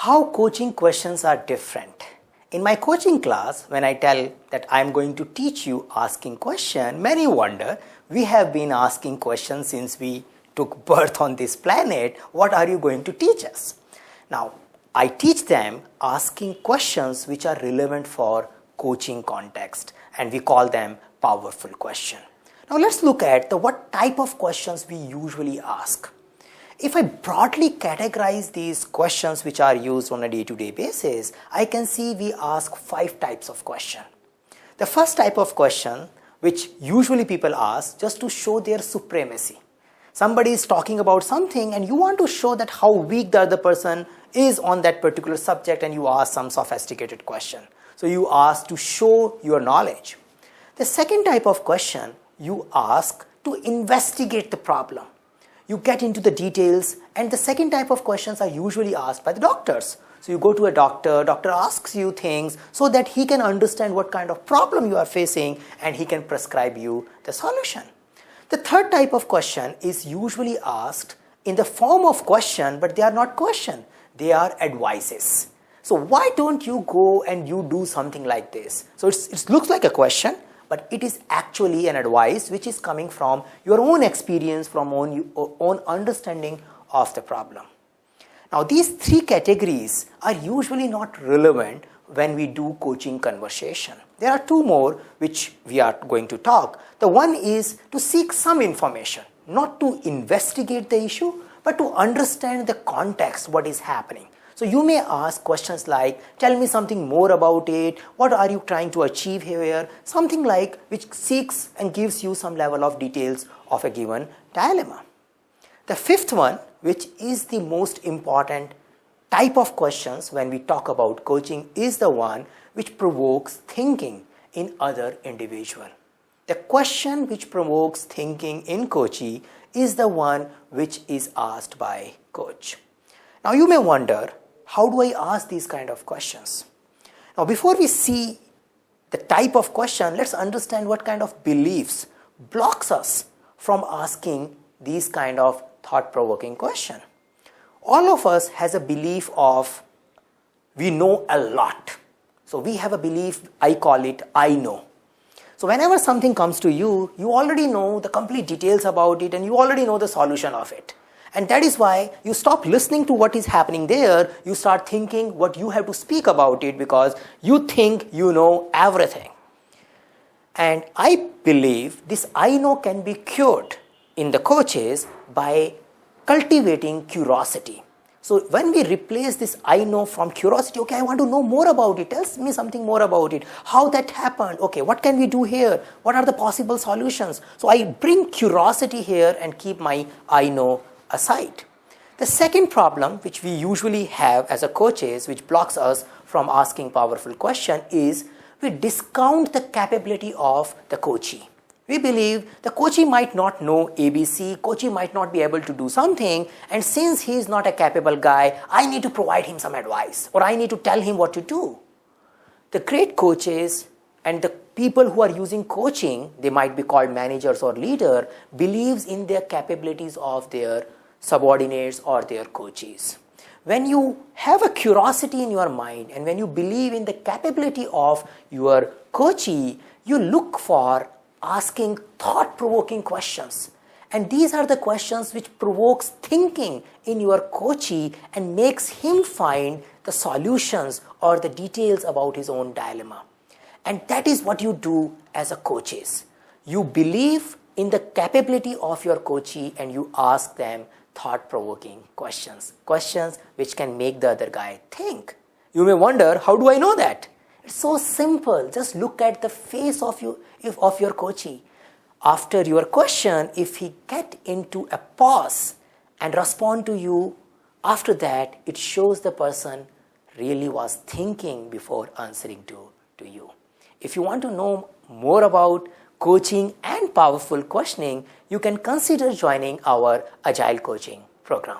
How coaching questions are different. In my coaching class, when I tell that I am going to teach you asking question, many wonder, we have been asking questions since we took birth on this planet. What are you going to teach us? Now, I teach them asking questions which are relevant for coaching context, and we call them powerful question. Now, let's look at what type of questions we usually ask. If I broadly categorize these questions which are used on a day-to-day basis, I can see we ask 5 types of question. The first type of question, which usually people ask just to show their supremacy. Somebody is talking about something and you want to show that how weak the other person is on that particular subject, and you ask some sophisticated question. So you ask to show your knowledge. The second type of question, you ask to investigate the problem. You get into the details, and the second type of questions are usually asked by the doctors. So you go to a doctor asks you things so that he can understand what kind of problem you are facing and he can prescribe you the solution. The third type of question is usually asked in the form of question, but they are not question, they are advices. So why don't you go and you do something like this? So it looks like a question, but it is actually an advice which is coming from your own experience, from own understanding of the problem. Now, these 3 categories are usually not relevant when we do coaching conversation. There are 2 more which we are going to talk. The one is to seek some information, not to investigate the issue, but to understand the context, what is happening. So you may ask questions like, tell me something more about it, what are you trying to achieve here, something like which seeks and gives you some level of details of a given dilemma. The 5th one, which is the most important type of questions when we talk about coaching, is the one which provokes thinking in other individual. The question which provokes thinking in coachee is the one which is asked by coach. Now you may wonder, how do I ask these kind of questions? Now, before we see the type of question, let's understand what kind of beliefs blocks us from asking these kind of thought-provoking question. All of us has a belief of we know a lot. So we have a belief, I call it I know. So whenever something comes to you, you already know the complete details about it and you already know the solution of it. And that is why you stop listening to what is happening there, you start thinking what you have to speak about it because you think you know everything. And I believe this I know can be cured in the coaches by cultivating curiosity. So when we replace this I know from curiosity, okay, I want to know more about it, tell me something more about it, how that happened, okay, what can we do here, what are the possible solutions? So I bring curiosity here and keep my I know aside. The second problem which we usually have as a coaches, which blocks us from asking powerful question, is we discount the capability of the coachee. We believe the coachee might not know ABC, coachee might not be able to do something, and since he is not a capable guy, I need to provide him some advice or I need to tell him what to do. The great coaches and the people who are using coaching, they might be called managers or leader, believes in their capabilities of their subordinates or their coaches. When you have a curiosity in your mind and when you believe in the capability of your coachee, you look for asking thought-provoking questions. And these are the questions which provokes thinking in your coachee and makes him find the solutions or the details about his own dilemma. And that is what you do as a coaches. You believe in the capability of your coachee and you ask them thought-provoking questions. Questions which can make the other guy think. You may wonder, how do I know that? It's so simple. Just look at the face of your coachee. After your question, if he get into a pause and respond to you, after that, it shows the person really was thinking before answering to you. If you want to know more about coaching and powerful questioning, you can consider joining our Agile Coaching program.